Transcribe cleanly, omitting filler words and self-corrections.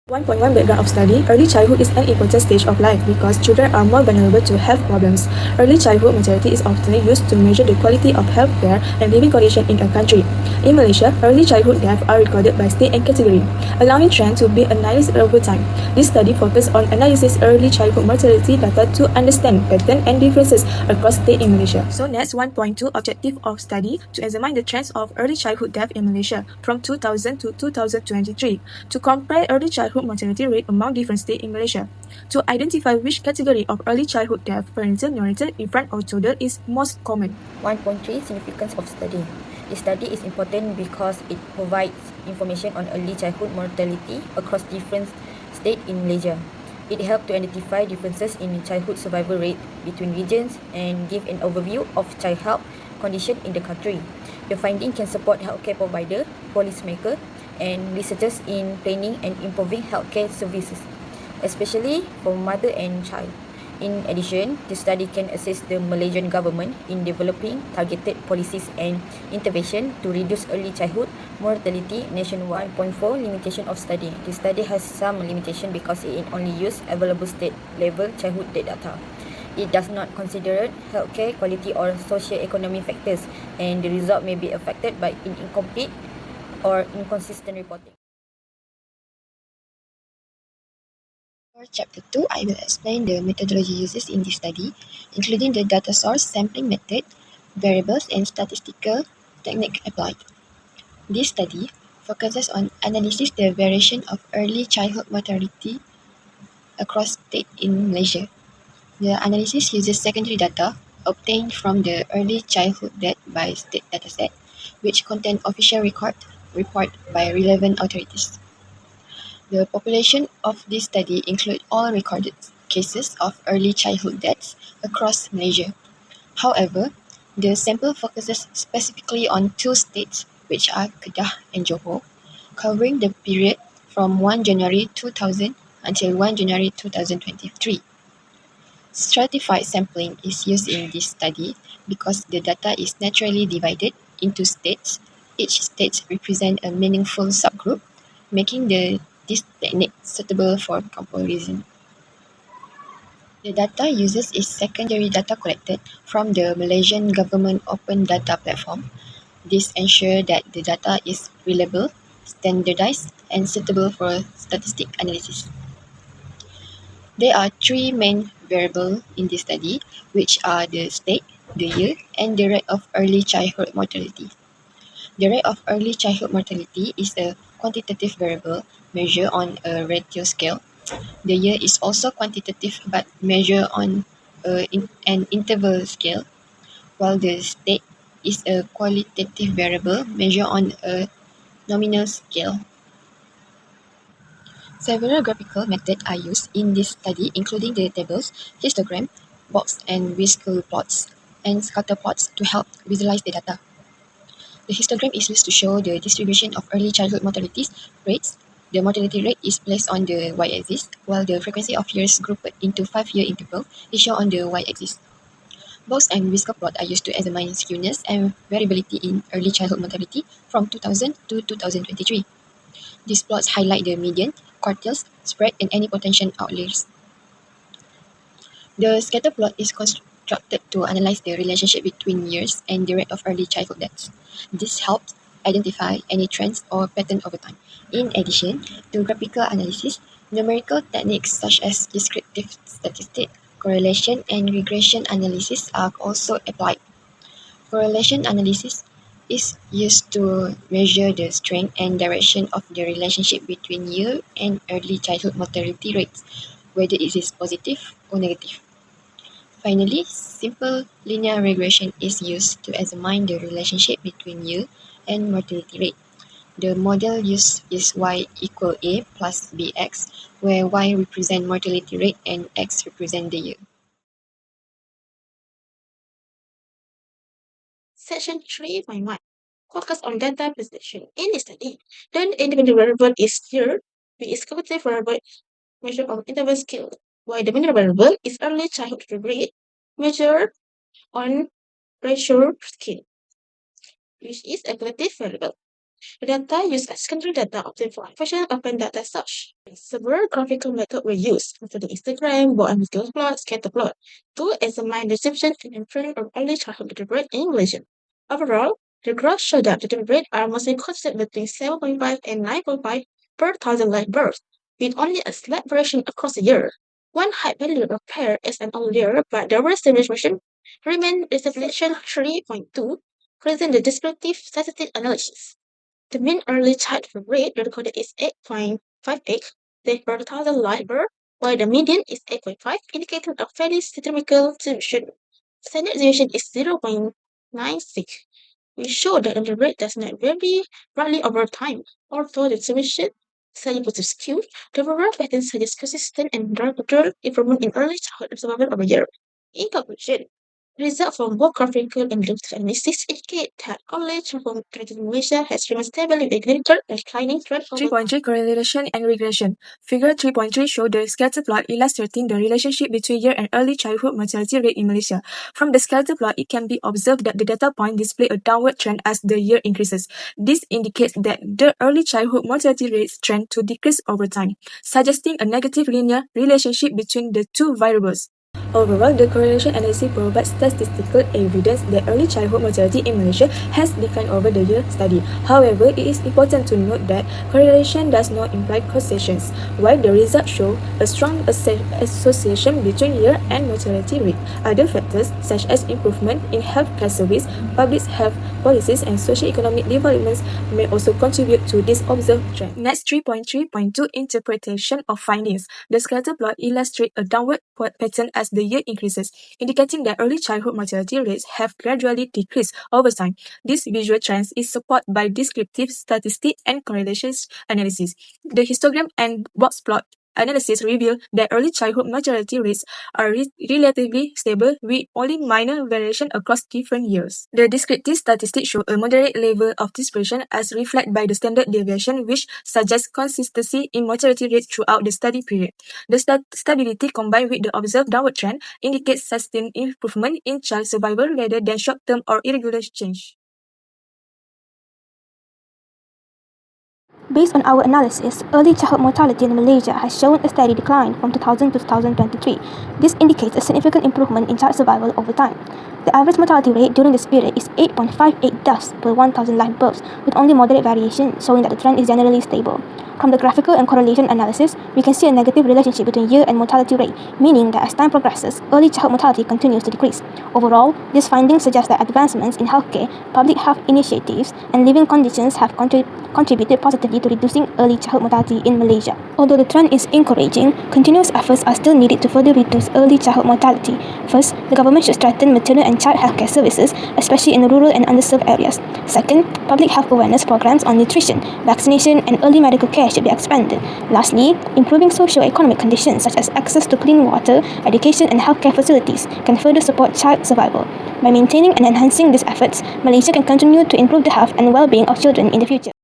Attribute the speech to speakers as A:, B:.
A: 1.1 Background of study. Early childhood is an important stage of life because children are more vulnerable to health problems. Early childhood mortality is often used to measure the quality of health care and living conditions in a country. In Malaysia, early childhood deaths are recorded by state and category, allowing trend to be analyzed over time. This study focused on analysis early childhood mortality data to understand patterns and differences across states in Malaysia. So next 1.2 objective of study to examine the trends of early childhood death in Malaysia from 2000 to 2023 to compare early childhood mortality rate among different states in Malaysia. To identify which category of early childhood death, parental, neonatal, infant, or toddler is most common.
B: 1.3 Significance of study. This study is important because it provides information on early childhood mortality across different states in Malaysia. It helps to identify differences in childhood survival rate between regions and give an overview of child health condition in the country. The finding can support healthcare provider, policymaker, and researchers in planning and improving healthcare services, especially for mother and child. In addition, the study can assist the Malaysian government in developing targeted policies and intervention to reduce early childhood mortality nationwide. 1.4 Limitation of study. The study has some limitation because it only uses available state-level childhood death data. It does not consider healthcare quality or socio-economic factors, and the result may be affected by incomplete or inconsistent reporting.
C: For Chapter 2, I will explain the methodology uses in this study, including the data source, sampling method, variables, and statistical technique applied. This study focuses on analysis the variation of early childhood mortality across states in Malaysia. The analysis uses secondary data obtained from the early childhood death by state dataset, which contain official report by relevant authorities. The population of this study include all recorded cases of early childhood deaths across Malaysia. However, the sample focuses specifically on two states, which are Kedah and Johor, covering the period from 1 January 2000 until 1 January 2023. Stratified sampling is used in this study because the data is naturally divided into states. Each state represents a meaningful subgroup, making this technique suitable for comparison. The data uses is secondary data collected from the Malaysian government open data platform. This ensures that the data is reliable, standardized, and suitable for statistic analysis. There are three main variables in this study, which are the state, the year, and the rate of early childhood mortality. The rate of early childhood mortality is a quantitative variable measured on a ratio scale. The year is also quantitative but measured on an interval scale, while the state is a qualitative variable measured on a nominal scale. Several graphical methods are used in this study, including the tables, histogram, box and whisker plots, and scatter plots to help visualize the data. The histogram is used to show the distribution of early childhood mortality rates. The mortality rate is placed on the y-axis, while the frequency of years grouped into 5-year interval is shown on the y-axis. Box and whisker plot are used to examine skewness and variability in early childhood mortality from 2000 to 2023. These plots highlight the median, quartiles, spread, and any potential outliers. The scatter plot is constructed to analyze the relationship between years and the rate of early childhood deaths. This helps identify any trends or pattern over time. In addition to graphical analysis, numerical techniques such as descriptive statistics, correlation, and regression analysis are also applied. Correlation analysis is used to measure the strength and direction of the relationship between year and early childhood mortality rates, whether it is positive or negative. Finally, simple linear regression is used to examine the relationship between year and mortality rate. The model used is y equal a plus bx, where y represent mortality rate and x represent the year.
D: Section 3.1 Focus on data presentation. In this study, the independent variable is year, B is cognitive variable measure of interval scale, while the main variable is early childhood rate measured on ratio scale, which is a qualitative variable. The data used as secondary data obtained for fashion open data search. Several graphical methods were used, including Instagram, board and Google plot, scatter plot, to examine the distribution and improvement of early childhood death rate in Malaysia. Overall, the graphs show that the death rate are mostly consistent between 7.5 and 9.5 per thousand live births, with only a slight variation across the year. One high value appeared as an outlier, but the worst distribution remained the section 3.2, present the descriptive statistic analysis. The mean early childhood rate recorded is 8.58 deaths per thousand live births, while the median is 8.5, indicating a fairly symmetrical distribution. Standard deviation is 0.96. We show that the rate does not vary greatly over time, although the distribution slightly positive skew. The overall pattern suggests consistent and gradual improvement in early childhood survival over years. In conclusion, results from both graphical and longitudinal analysis indicate that early childhood mortality in Malaysia has remained stable with a clinical declining trend over
A: 3.3 Correlation and Regression. Figure 3.3 shows the scatter plot illustrating the relationship between year and early childhood mortality rate in Malaysia. From the scatter plot, it can be observed that the data point display a downward trend as the year increases. This indicates that the early childhood mortality rates trend to decrease over time, suggesting a negative linear relationship between the two variables. Overall, the correlation analysis provides statistical evidence that early childhood mortality in Malaysia has declined over the year study. However, it is important to note that correlation does not imply causation. While the results show a strong association between year and mortality rate, other factors such as improvement in healthcare service, public health policies, and socio-economic developments may also contribute to this observed trend. Next, 3.3.2 Interpretation of findings. The scatter plot illustrates a downward pattern as the year increases, indicating that early childhood mortality rates have gradually decreased over time. This visual trend is supported by descriptive statistics and correlation analysis. The histogram and box plot analysis reveal that early childhood mortality rates are relatively stable with only minor variation across different years. The descriptive statistics show a moderate level of dispersion as reflected by the standard deviation, which suggests consistency in mortality rates throughout the study period. The stability combined with the observed downward trend indicates sustained improvement in child survival rather than short-term or irregular change.
E: Based on our analysis, early childhood mortality in Malaysia has shown a steady decline from 2000 to 2023. This indicates a significant improvement in child survival over time. The average mortality rate during this period is 8.58 deaths per 1,000 live births, with only moderate variation, showing that the trend is generally stable. From the graphical and correlation analysis, we can see a negative relationship between year and mortality rate, meaning that as time progresses, early childhood mortality continues to decrease. Overall, these findings suggest that advancements in healthcare, public health initiatives, and living conditions have contributed positively to reducing early childhood mortality in Malaysia. Although the trend is encouraging, continuous efforts are still needed to further reduce early childhood mortality. First, the government should strengthen maternal and child healthcare services, especially in rural and underserved areas. Second, public health awareness programs on nutrition, vaccination, and early medical care should be expanded. Lastly, improving socio-economic conditions such as access to clean water, education, and healthcare facilities can further support child survival. By maintaining and enhancing these efforts, Malaysia can continue to improve the health and well-being of children in the future.